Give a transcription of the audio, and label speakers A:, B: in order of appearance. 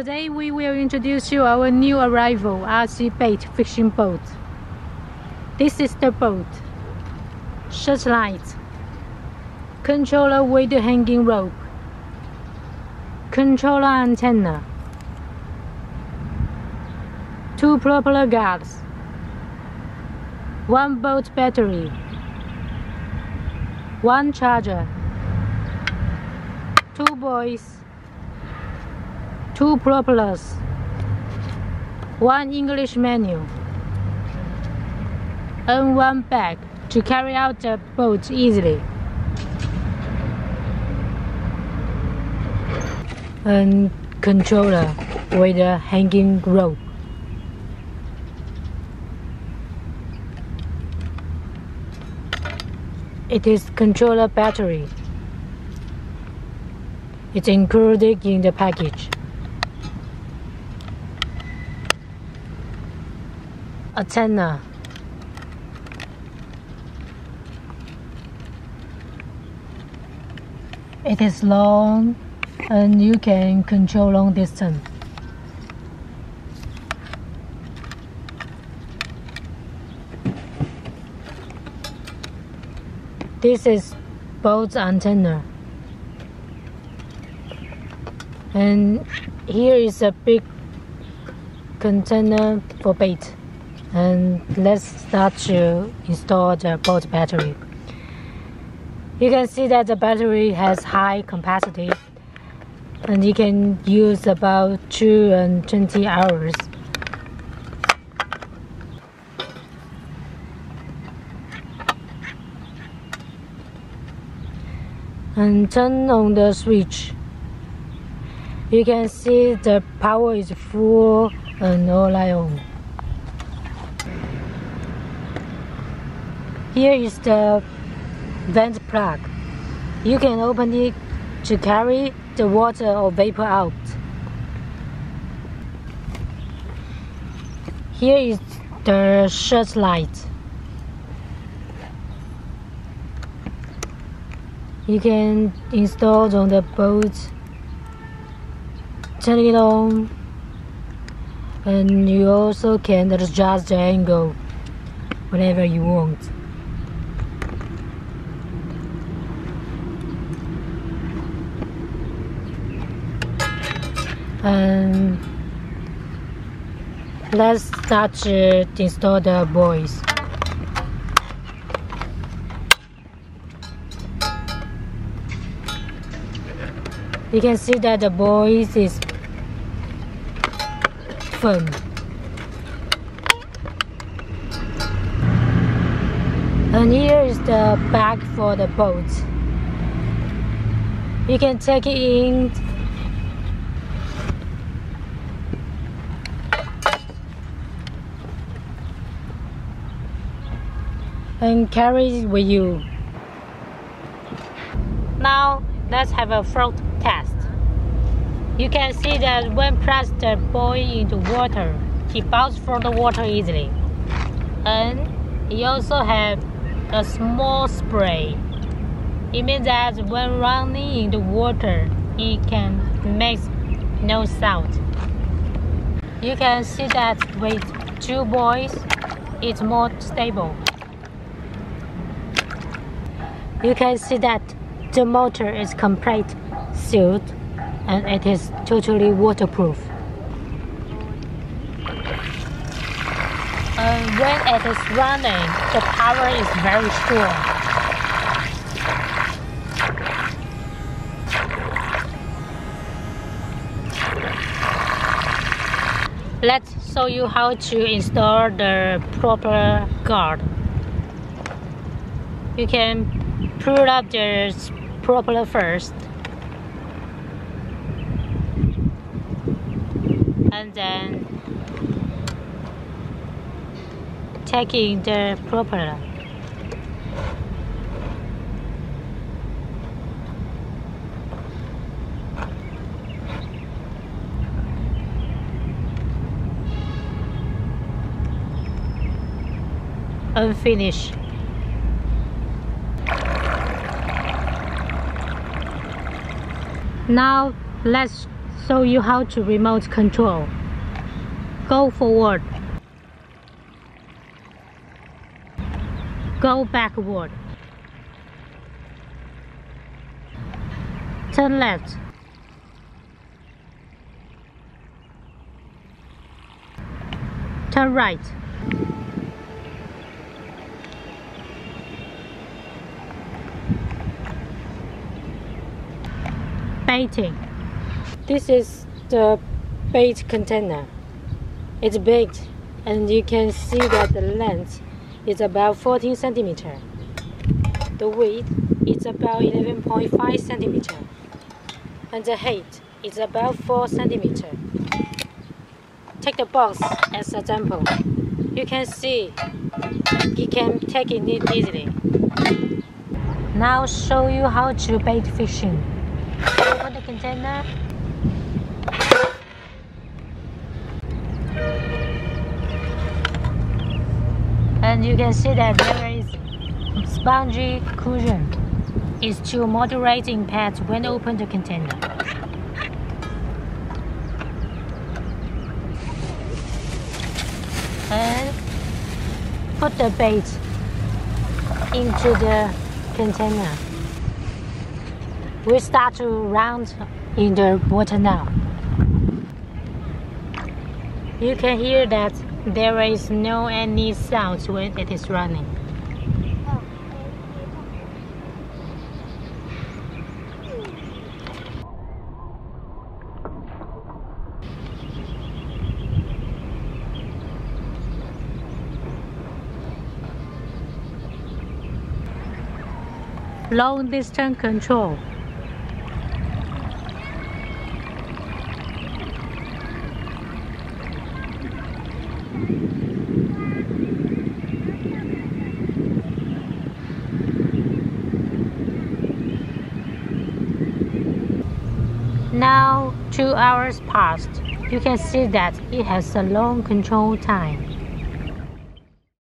A: Today we will introduce you our new arrival RC bait fishing boat. This is the boat. Searchlight, controller with hanging rope, controller antenna, 2 propeller guards, 1 boat battery, 1 charger, 2 buoys, 2 propellers, 1 English menu, and 1 bag to carry out the boat easily. And controller with a hanging rope. It is controller battery. It's included in the package. Antenna. It is long and you can control long distance. This is boat antenna. And here is a big container for bait. And let's start to install the boat battery. You can see that the battery has high capacity and you can use about 220 hours. And turn on the switch. You can see the power is full and all on. Here is the vent plug. You can open it to carry the water or vapor out. Here is the searchlight. You can install on the boat, turn it on, and you also can adjust the angle whenever you want. And let's start to install the buoys. You can see that the buoys is firm. And here is the bag for the boat. You can take it in and carry it with you. Now let's have a float test. You can see that when press the buoy into water, it bounces from the water easily. And it also has a small spray. It means that when running in the water, it can make no sound. You can see that with 2 buoys, it's more stable. You can see that the motor is complete sealed and it is totally waterproof. And when it is running, the power is very strong. Let's show you how to install the propeller guard. You can pull up the propeller first, and then taking the propeller. And finish. Now let's show you how to remote control. Go forward. Go backward. Turn left. Turn right. Baiting. This is the bait container. It's big, and you can see that the length is about 14 centimeters. The width is about 11.5 centimeters, and the height is about 4 centimeters. Take the box as an example. You can see you can take it easily. Now show you how to bait fishing. Open the container. And you can see that there is spongy cushion. It's to moderate impact when open the container. And put the bait into the container. We start to round in the water now. You can hear that there is no any sound when it is running. Long distance control. Now 2 hours passed. You can see that it has a long control time.